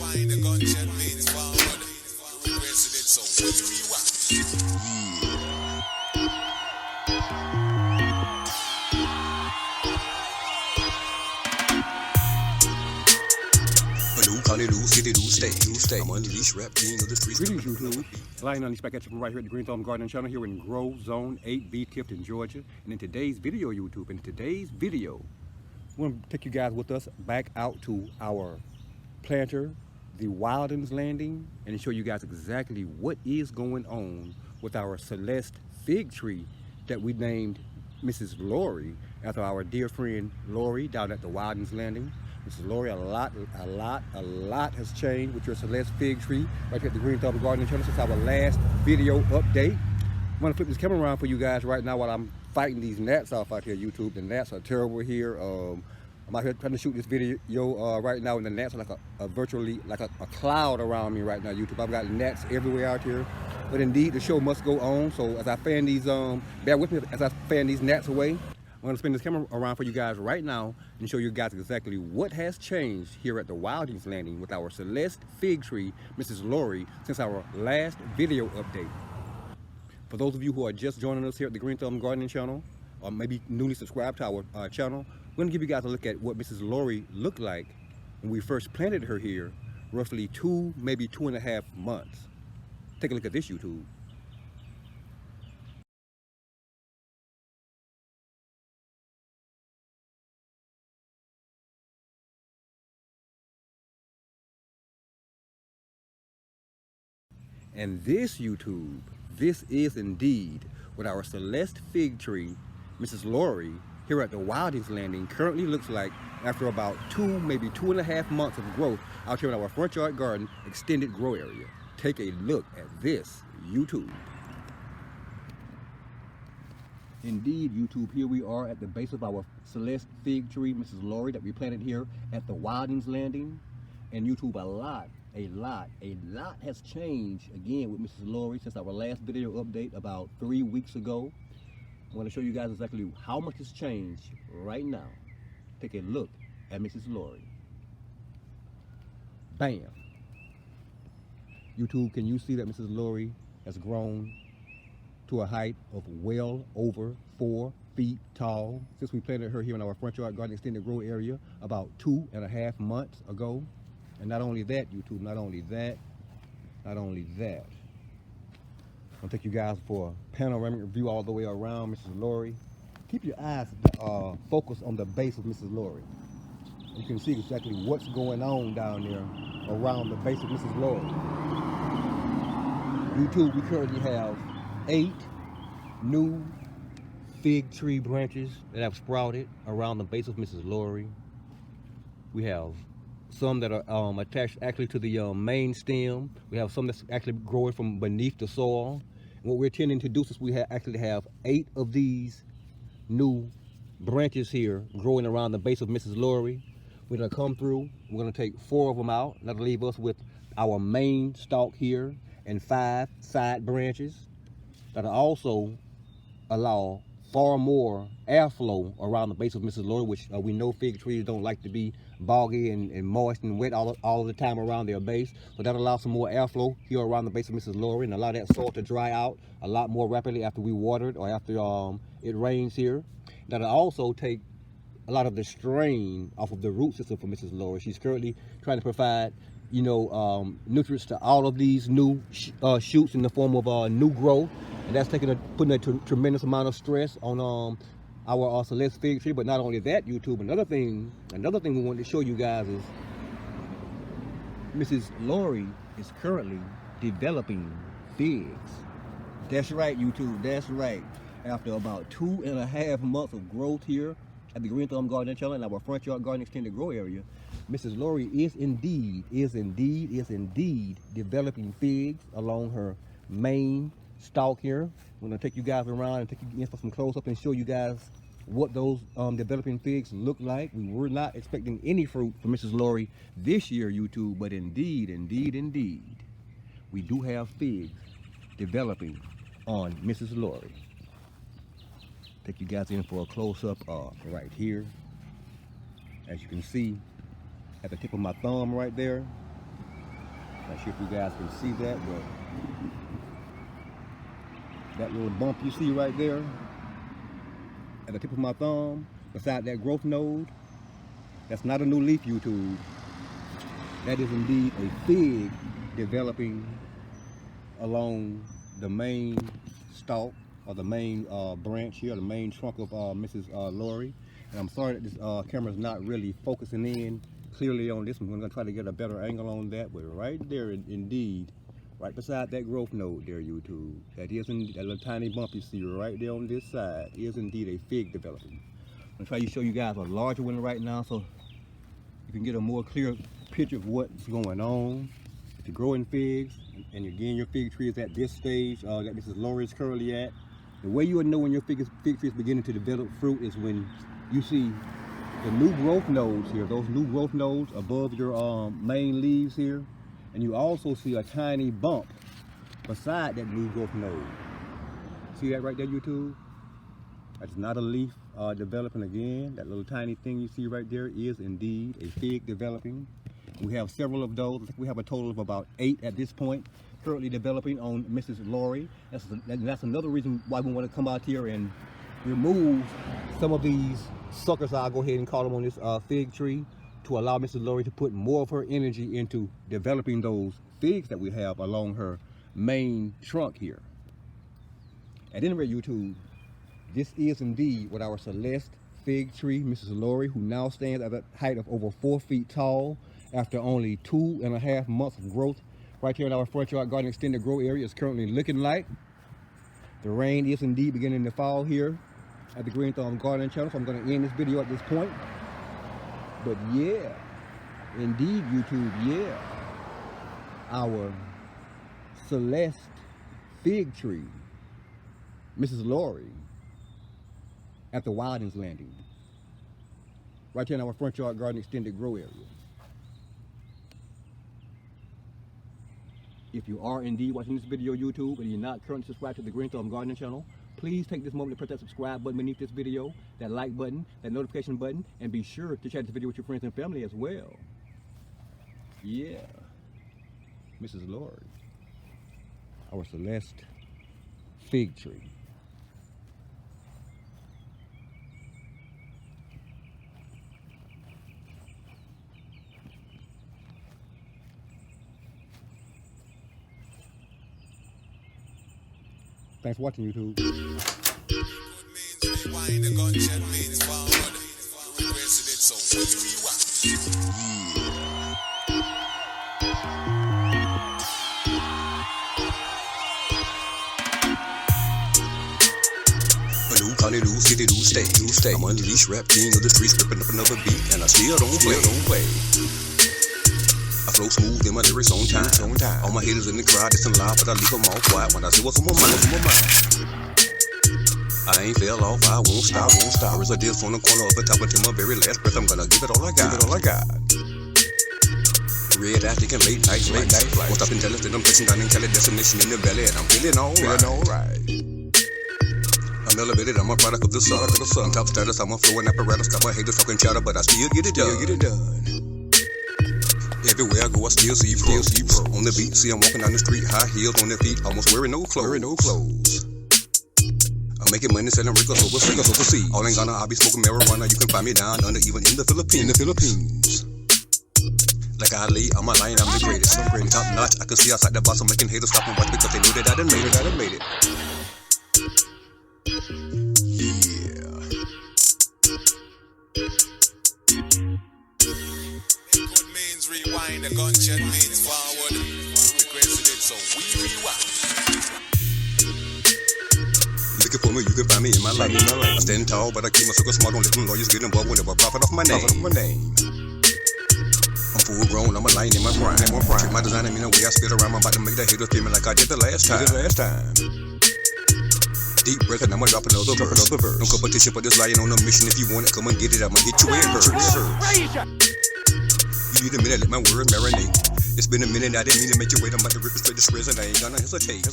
find the gunshot means found. Resident, so where you at? I'm Unleashed Rap King of the streets. Greetings, YouTube. Lying on these back at you from right here at the Green Thumb Gardening Channel here in Grove Zone 8B, Tifton, Georgia. And in today's video, YouTube, I want to take you guys with us back out to our planter, the Wildens Landing, and show you guys exactly what is going on with our Celeste fig tree that we named Mrs. Lori after our dear friend Lori down at the Wildens Landing. Mrs. Lori, a lot has changed with your Celeste fig tree right here at the Green Thumb Gardening Channel since our last video update. I'm gonna flip this camera around for you guys right now while I'm fighting these gnats off out here, YouTube. The gnats are terrible here. I'm out here trying to shoot this video right now, and the gnats are like virtually like a cloud around me right now, YouTube. I've got gnats everywhere out here. But indeed, the show must go on. So as I fan these, bear with me as I fan these gnats away. I'm going to spin this camera around for you guys right now and show you guys exactly what has changed here at the Wildens Landing with our Celeste fig tree, Mrs. Lori, since our last video update. For those of you who are just joining us here at the Green Thumb Gardening Channel, or maybe newly subscribed to our channel, I'm going to give you guys a look at what Mrs. Lori looked like when we first planted her here, roughly maybe 2.5 months. Take a look at this, YouTube. And this, YouTube, this is indeed what our Celeste fig tree, Mrs. Lori, here at the Wildens Landing currently looks like after about maybe 2.5 months of growth out here in our front yard garden extended grow area. Take a look at this, YouTube. Indeed, YouTube, here we are at the base of our Celeste fig tree, Mrs. Lori, that we planted here at the Wildens Landing. And YouTube, a lot has changed again with Mrs. Lori since our last video update about 3 weeks ago. I want to show you guys exactly how much has changed right now. Take a look at Mrs. Lori. Bam. YouTube, can you see that Mrs. Lori has grown to a height of well over 4 feet tall since we planted her here in our front yard garden extended grow area about 2.5 months ago? And not only that, YouTube, not only that. I'll take you guys for a panoramic view all the way around Mrs. Lori. Keep your eyes focused on the base of Mrs. Lori. You can see exactly what's going on down there around the base of Mrs. Lori. YouTube, we currently have 8 new fig tree branches that have sprouted around the base of Mrs. Lori. We have some that are attached actually to the main stem. We have some that's actually growing from beneath the soil. And what we're intending to do is we actually have 8 of these new branches here growing around the base of Mrs. Lori. We're gonna come through, we're gonna take 4 of them out. That'll leave us with our main stalk here and 5 side branches. That'll also allow far more airflow around the base of Mrs. Lori, which we know fig trees don't like to be boggy and moist and wet all of the time around their base. So that allows some more airflow here around the base of Mrs. Lori and allow that soil to dry out a lot more rapidly after we water it or after it rains here. That'll also take a lot of the strain off of the root system for Mrs. Lori. She's currently trying to provide, you know, nutrients to all of these new shoots in the form of new growth. And that's putting a tremendous amount of stress on our Celeste fig tree. But not only that, YouTube, another thing we wanted to show you guys is Mrs. Lori is currently developing figs. That's right, YouTube, that's right. After about 2.5 months of growth here at the Green Thumb Gardening Channel in our front yard garden extended grow area, Mrs. Lori is indeed developing figs along her main stalk here. I'm going to take you guys around and take you in for some close up and show you guys what those developing figs look like. We were not expecting any fruit from Mrs. Lori this year, YouTube, but indeed, we do have figs developing on Mrs. Lori. Take you guys in for a close up right here. As you can see, at the tip of my thumb right there, Not sure if you guys can see that, but that little bump you see right there at the tip of my thumb, beside that growth node, that's not a new leaf, YouTube. That is indeed a fig developing along the main stalk, or the main branch here, the main trunk of Mrs. Lori. And I'm sorry that this camera's not really focusing in clearly on this one. I'm gonna try to get a better angle on that, but right there, indeed, right beside that growth node there, YouTube, that is indeed, that little tiny bump you see right there on this side is indeed a fig developing. I'm gonna try to show you guys a larger one right now so you can get a more clear picture of what's going on. If you're growing figs, and again your fig tree is at this stage that Mrs. Lori is currently at, the way you would know when your fig tree is beginning to develop fruit is when you see the new growth nodes here, those new growth nodes above your main leaves here, and you also see a tiny bump beside that new growth node. See that right there, YouTube? That's not a leaf developing again. That little tiny thing you see right there is indeed a fig developing. We have several of those. I think we have a total of about 8 at this point currently developing on Mrs. Lori. That's another reason why we want to come out here and remove some of these suckers, I'll go ahead and call them, on this fig tree, to allow Mrs. Lori to put more of her energy into developing those figs that we have along her main trunk here. At any rate, YouTube, this is indeed what our Celeste fig tree, Mrs. Lori, who now stands at a height of over 4 feet tall after only 2.5 months of growth, right here in our front yard garden extended grow area, is currently looking like. The rain is indeed beginning to fall here at the Green Thumb Garden channel, so I'm going to end this video at this point. But yeah, indeed, YouTube, yeah, our Celeste fig tree, Mrs. Lori, at the Wildings Landing, right here in our front yard garden extended grow area. If you are indeed watching this video, YouTube, and you're not currently subscribed to the Green Thumb Gardening channel, please take this moment to press that subscribe button beneath this video, that like button, that notification button, and be sure to share this video with your friends and family as well. Yeah, Mrs. Lori, our Celeste fig tree. Thanks for watching, YouTube. Good means rewind, the gunshot means forward. We requested it, so we rewind. Call it new city, new state. I'm unleashed rap king of the streets, ripping up another beat, and I still don't play. I flow smooth in my lyrics on time. All my haters in the crowd, it's loud, but I leave them all quiet when I say what's on my mind. I ain't fell off, I won't stop. As I did from the corner of the top until my very last breath, I'm gonna give it all I got. Red eye taking late night flights. Won't stop in Celeste, I'm touching down in Cali, destination in the valley, and I'm feeling alright. I'm elevated, I'm a product of the sun. I'm top status, I'm a flowing apparatus. Got my haters talking chatter, but I still get it done. Everywhere I go, I still see pros. On the beat, see I'm walking down the street, high heels on their feet, almost wearing no clothes. I'm making money selling rickles overseas. All in Ghana, I'll be smoking marijuana. You can find me down under, even in the Philippines. Like Ali, I'm a lion, I'm the greatest. I'm top notch, I can see outside the box. I'm making haters stop and watch because they knew that I done made it. Rewind, the gunshot means forward. We requested it, so we rewind. Looking for me, you can find me in my life. I stand tall, but I keep my circle smart. Don't let them lawyers get involved whenever I profit off my name. I'm full grown, I'm a lion in my prime. Treat my design, I mean the way I spit around. I'm about to make the haters feel me like I did the last time. Deep breath and I'ma drop another verse. No competition for this lion on a mission. If you want it, come and get it. I'ma hit you in first. You need a minute, let my word marinate. It's been a minute, I didn't mean to make you wait. I'm about to rip it straight to shreds and I ain't gonna hesitate.